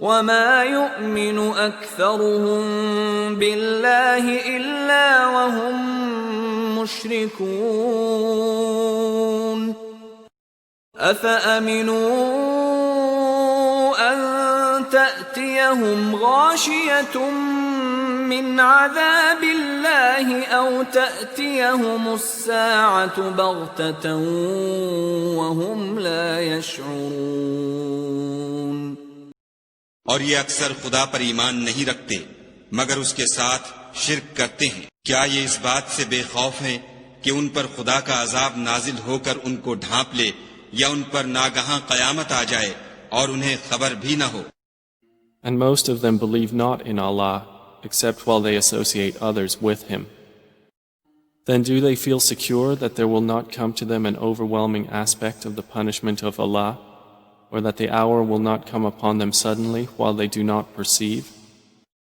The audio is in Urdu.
وما يؤمن أكثرهم بالله إلا وهم مشركون أفأمنوا أن تأتيهم غاشية من عذاب الله أو تأتيهم الساعة بغتة وهم لا يشعرون. اور یہ اکثر خدا پر ایمان نہیں رکھتے مگر اس کے ساتھ شرک کرتے ہیں. کیا یہ اس بات سے بے خوف ہیں کہ ان پر خدا کا عذاب نازل ہو کر ان کو ڈھانپ لے یا ان پر ناگہاں قیامت آ جائے اور انہیں خبر بھی نہ ہو. And most of them believe not in Allah except while they associate others with Him. Then do they feel secure that there will not come to them an overwhelming aspect of the punishment of Allah, or that the hour will not come upon them suddenly while they do not perceive?